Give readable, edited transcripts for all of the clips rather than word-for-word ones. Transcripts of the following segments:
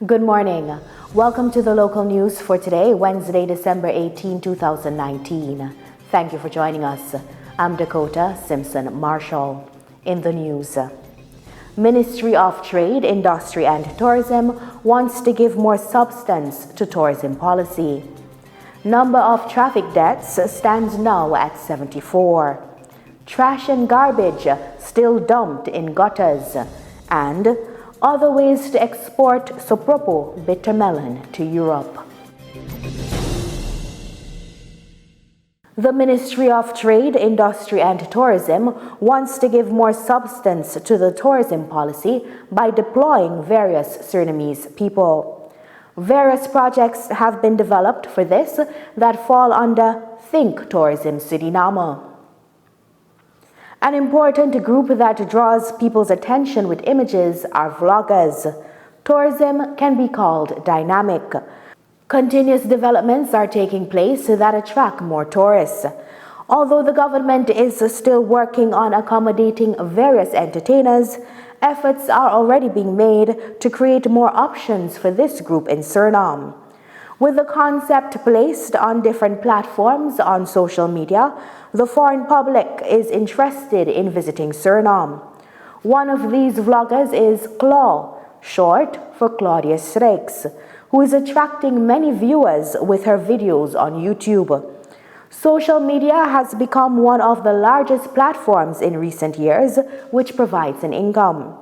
Good morning. Welcome to the local news for today, Wednesday, December 18, 2019. Thank you for joining us. I'm Dakota Simpson Marshall. In the news, Ministry of Trade, Industry and Tourism wants to give more substance to tourism policy. Number of traffic deaths stands now at 74. Trash and garbage still dumped in gutters. And other ways to export Sopropo bitter melon to Europe. The Ministry of Trade, Industry and Tourism wants to give more substance to the tourism policy by deploying various Surinamese people. Various projects have been developed for this that fall under Think Tourism Suriname. An important group that draws people's attention with images are vloggers. Tourism can be called dynamic. Continuous developments are taking place that attract more tourists. Although the government is still working on accommodating various entertainers, efforts are already being made to create more options for this group in Suriname. With the concept placed on different platforms on social media, the foreign public is interested in visiting Suriname. One of these vloggers is Claw, short for Claudia Strijks, who is attracting many viewers with her videos on YouTube. Social media has become one of the largest platforms in recent years, which provides an income.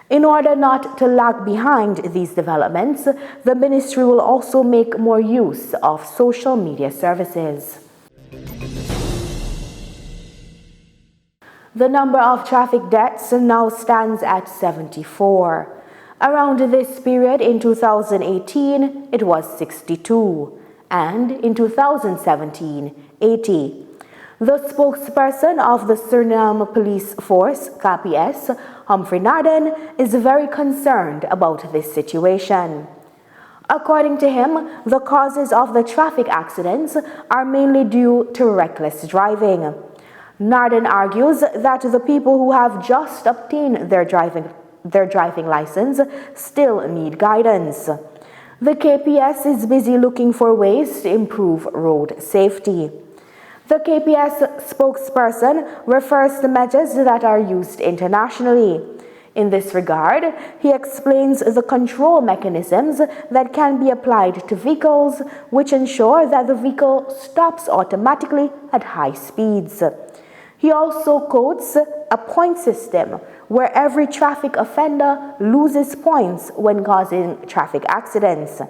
In order not to lag behind these developments, the ministry will also make more use of social media services. The number of traffic deaths now stands at 74. Around this period in 2018, it was 62, and in 2017, 80. The spokesperson of the Suriname Police Force, KPS, Humphrey Narden, is very concerned about this situation. According to him, the causes of the traffic accidents are mainly due to reckless driving. Narden argues that the people who have just obtained their driving license still need guidance. The KPS is busy looking for ways to improve road safety. The KPS spokesperson refers to measures that are used internationally. In this regard, he explains the control mechanisms that can be applied to vehicles, which ensure that the vehicle stops automatically at high speeds. He also quotes a point system where every traffic offender loses points when causing traffic accidents,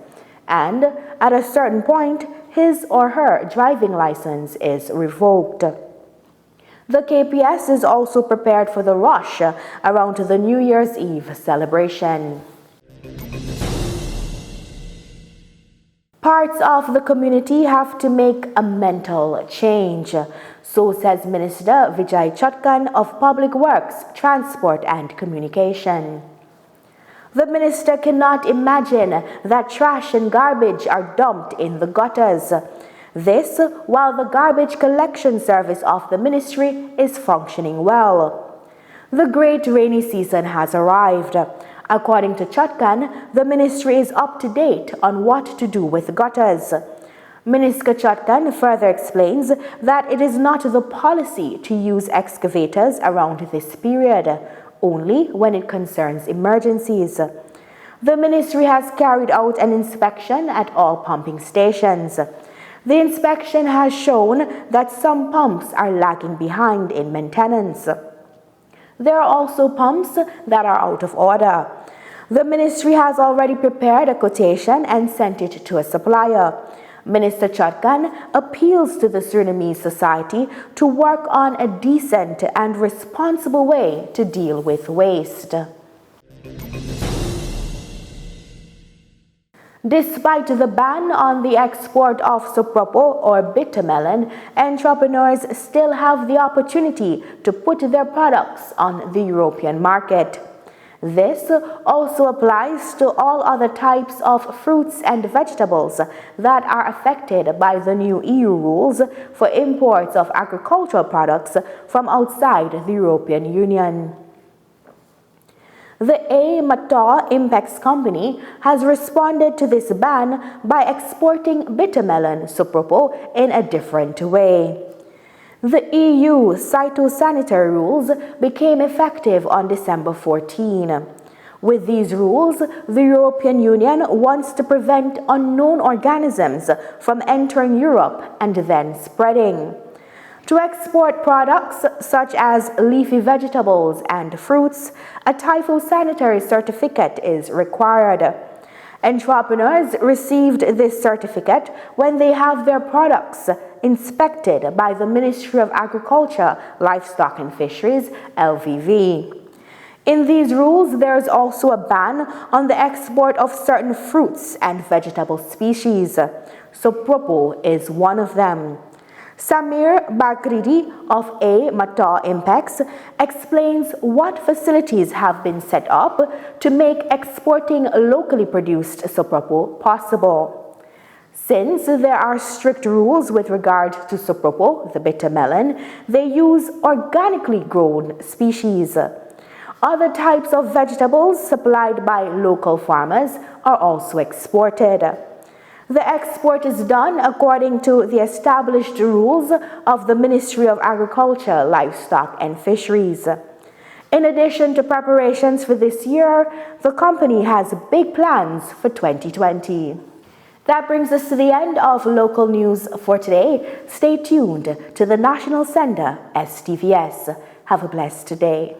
and at a certain point, his or her driving license is revoked. The KPS is also prepared for the rush around the New Year's Eve celebration. Parts of the community have to make a mental change. So says Minister Vijay Chutkan of Public Works, Transport and Communication. The minister cannot imagine that trash and garbage are dumped in the gutters. This while the garbage collection service of the ministry is functioning well. The great rainy season has arrived. According to Chutkan, the ministry is up to date on what to do with gutters. Minister Chutkan further explains that it is not the policy to use excavators around this period, only when it concerns emergencies. The ministry has carried out an inspection at all pumping stations. The inspection has shown that some pumps are lagging behind in maintenance. There are also pumps that are out of order. The ministry has already prepared a quotation and sent it to a supplier. Minister Chutkan appeals to the Surinamese society to work on a decent and responsible way to deal with waste. Despite the ban on the export of Sopropo or bitter melon, entrepreneurs still have the opportunity to put their products on the European market. This also applies to all other types of fruits and vegetables that are affected by the new EU rules for imports of agricultural products from outside the European Union. The A. Mata Impex Company has responded to this ban by exporting bitter melon Sopropo in a different way. The EU phytosanitary rules became effective on December 14. With these rules, the European Union wants to prevent unknown organisms from entering Europe and then spreading. To export products such as leafy vegetables and fruits, a phytosanitary certificate is required. Entrepreneurs received this certificate when they have their products inspected by the Ministry of Agriculture, Livestock and Fisheries, LVV. In these rules, there is also a ban on the export of certain fruits and vegetable species. Sopropo is one of them. Samir Bakridi of A. Mata Impex explains what facilities have been set up to make exporting locally produced Sopropo possible. Since there are strict rules with regard to Sopropo, the bitter melon, they use organically grown species. Other types of vegetables supplied by local farmers are also exported. The export is done according to the established rules of the Ministry of Agriculture, Livestock and Fisheries. In addition to preparations for this year, the company has big plans for 2020. That brings us to the end of local news for today. Stay tuned to the National Sender, STVS. Have a blessed day.